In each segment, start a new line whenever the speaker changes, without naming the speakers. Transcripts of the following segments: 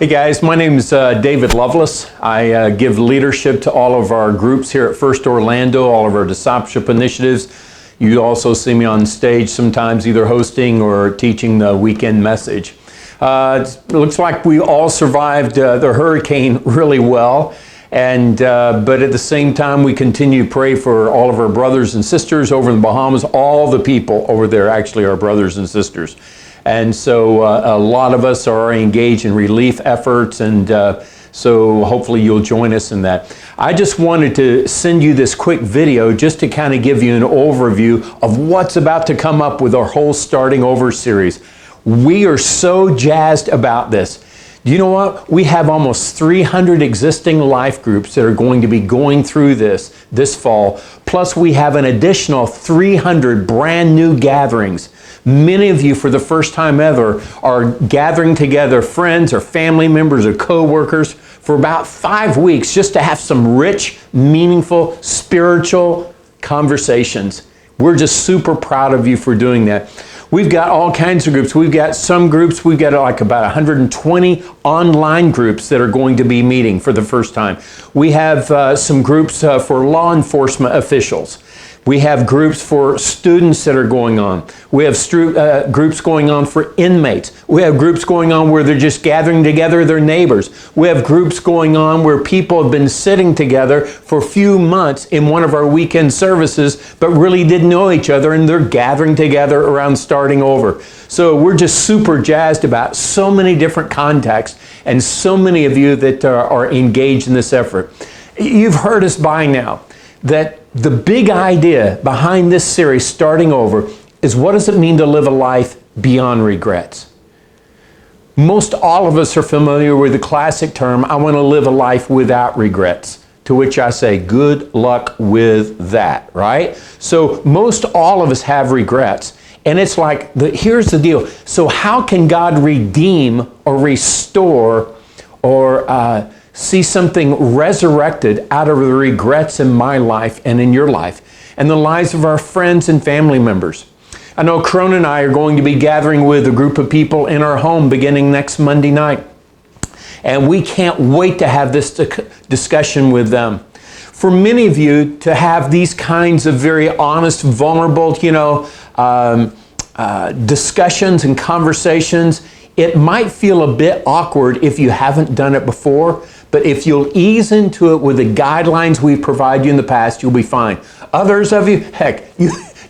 Hey guys, my name is David Lovelace. I give leadership to all of our groups here at First Orlando, all of our discipleship initiatives. You also see me on stage sometimes either hosting or teaching the weekend message. It looks like we all survived the hurricane really well, but at the same time we continue to pray for all of our brothers and sisters over in the Bahamas. All the people over there actually are brothers and sisters. And so a lot of us are engaged in relief efforts, and so hopefully you'll join us in that. I just wanted to send you this quick video just to kind of give you an overview of what's about to come up with our whole Starting Over series. We are so jazzed about this. You know what? We have almost 300 existing life groups that are going to be going through this fall. Plus we have an additional 300 brand new gatherings. Many of you, for the first time ever, are gathering together friends or family members or co-workers for about 5 weeks just to have some rich, meaningful, spiritual conversations. We're just super proud of you for doing that. We've got all kinds of groups. We've got some groups, we've got like about 120 online groups that are going to be meeting for the first time. We have some groups for law enforcement officials. We have groups for students that are going on. We have groups going on for inmates. We have groups going on where they're just gathering together their neighbors. We have groups going on where people have been sitting together for a few months in one of our weekend services, but really didn't know each other, and they're gathering together around Starting Over. So we're just super jazzed about so many different contexts and so many of you that are engaged in this effort. You've heard us by now that the big idea behind this series, Starting Over, is what does it mean to live a life beyond regrets? Most all of us are familiar with the classic term, I want to live a life without regrets, to which I say, good luck with that, right? So most all of us have regrets. And it's like, here's the deal. So how can God redeem or restore or see something resurrected out of the regrets in my life and in your life and the lives of our friends and family members? I know Crone and I are going to be gathering with a group of people in our home beginning next Monday night. And we can't wait to have this discussion with them. For many of you to have these kinds of very honest, vulnerable, discussions and conversations, it might feel a bit awkward if you haven't done it before. But if you'll ease into it with the guidelines we provide you in the past, you'll be fine. Others of you, heck,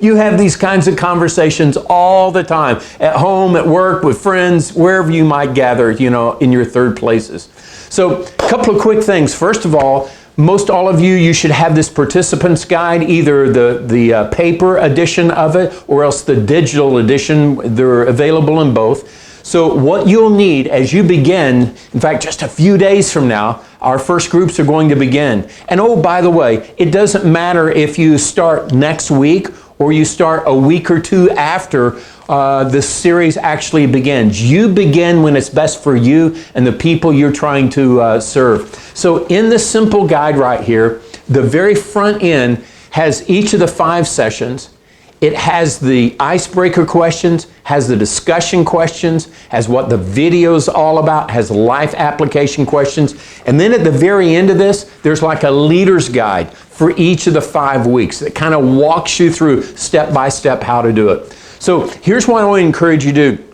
you have these kinds of conversations all the time, at home, at work, with friends, wherever you might gather, in your third places. So a couple of quick things. First of all, most all of you should have this participants guide, either the paper edition of it or else the digital edition. They're available in both. So what you'll need as you begin, in fact, just a few days from now, our first groups are going to begin. And oh, by the way, it doesn't matter if you start next week or you start a week or two after the series actually begins. You begin when it's best for you and the people you're trying to serve. So in this simple guide right here, the very front end has each of the 5 sessions. It has the icebreaker questions, has the discussion questions, has what the video's all about, has life application questions. And then at the very end of this, there's like a leader's guide for each of the 5 weeks that kind of walks you through step by step how to do it. So here's what I want to encourage you to do.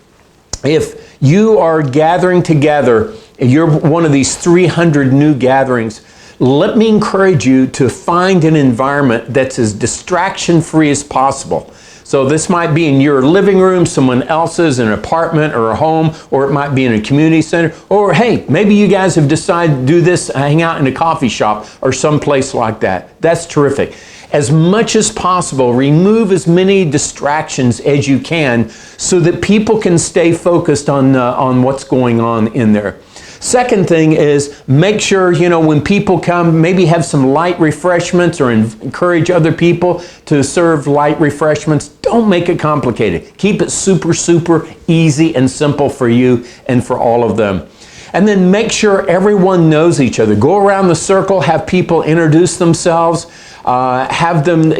If you are gathering together, and you're one of these 300 new gatherings, let me encourage you to find an environment that's as distraction-free as possible. So this might be in your living room, someone else's, an apartment or a home, or it might be in a community center. Or hey, maybe you guys have decided to do this, hang out in a coffee shop or someplace like that. That's terrific. As much as possible, remove as many distractions as you can so that people can stay focused on what's going on in there. Second thing is make sure, when people come, maybe have some light refreshments or encourage other people to serve light refreshments. Don't make it complicated. Keep it super, super easy and simple for you and for all of them. And then make sure everyone knows each other. Go around the circle, have people introduce themselves, have them,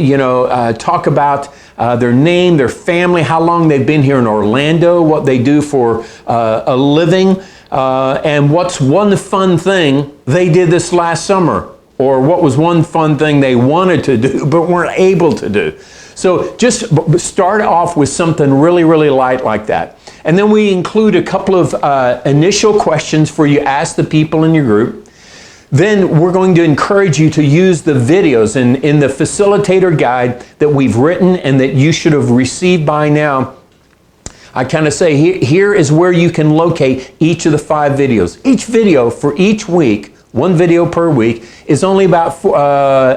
talk about their name, their family, how long they've been here in Orlando, what they do for a living, and what's one fun thing they did this last summer, or what was one fun thing they wanted to do but weren't able to do. So just start off with something really, really light like that. And then we include a couple of initial questions for you to ask the people in your group. Then we're going to encourage you to use the videos in the facilitator guide that we've written and that you should have received by now. I kind of say here is where you can locate each of the 5 videos. Each video for each week, 1 video per week, is only about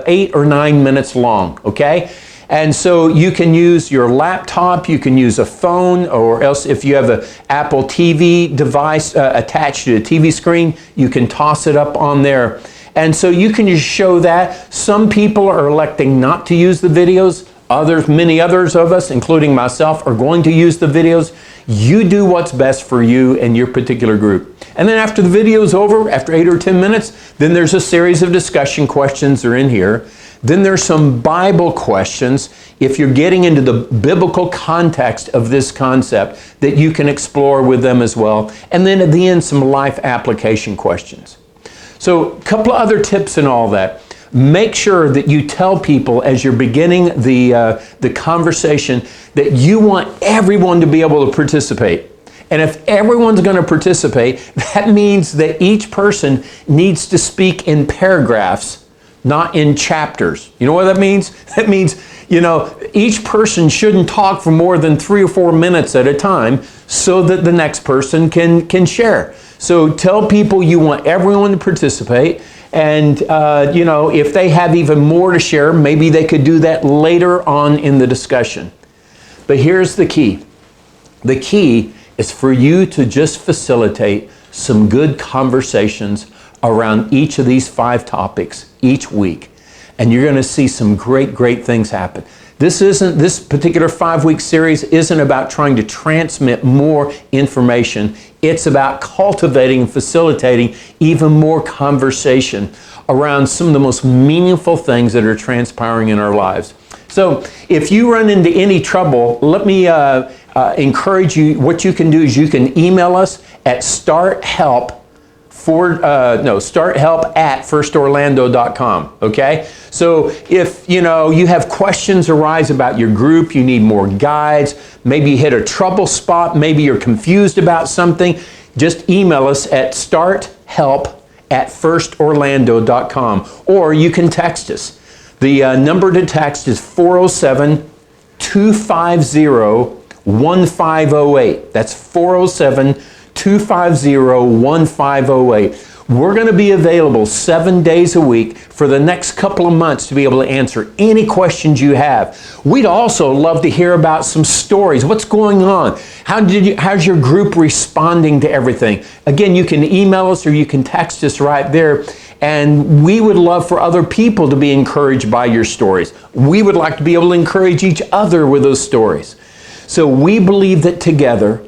8 or 9 minutes long, okay? And so you can use your laptop, you can use a phone, or else if you have an Apple TV device attached to a TV screen, you can toss it up on there. And so you can just show that. Some people are electing not to use the videos. Many others of us, including myself, are going to use the videos. You do what's best for you and your particular group. And then after the video is over, after 8 or 10 minutes, then there's a series of discussion questions that are in here. Then there's some Bible questions, if you're getting into the biblical context of this concept, that you can explore with them as well. And then at the end, some life application questions. So a couple of other tips and all that. Make sure that you tell people as you're beginning the conversation that you want everyone to be able to participate. And if everyone's going to participate, that means that each person needs to speak in paragraphs, not in chapters. You know what that means? That means, each person shouldn't talk for more than 3 or 4 minutes at a time so that the next person can share. So tell people you want everyone to participate. And, if they have even more to share, maybe they could do that later on in the discussion. But here's the key. The key is for you to just facilitate some good conversations around each of these 5 topics each week. And you're going to see some great, great things happen. This particular 5-week series isn't about trying to transmit more information. It's about cultivating and facilitating even more conversation around some of the most meaningful things that are transpiring in our lives. So if you run into any trouble, let me encourage you. What you can do is you can email us at starthelp@firstorlando.com, okay? So if you have questions arise about your group, you need more guides, maybe you hit a trouble spot, maybe you're confused about something, just email us at starthelp@firstorlando.com, or you can text us. The number to text is 407-250-1508. That's 407-250-1508. We're going to be available 7 days a week for the next couple of months to be able to answer any questions you have. We'd also love to hear about some stories. What's going on? How's your group responding to everything? Again, you can email us or you can text us right there. And we would love for other people to be encouraged by your stories. We would like to be able to encourage each other with those stories. So we believe that together,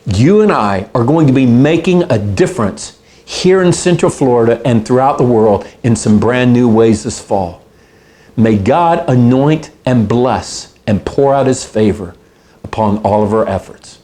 you and I are going to be making a difference here in Central Florida and throughout the world in some brand new ways this fall. May God anoint and bless and pour out His favor upon all of our efforts.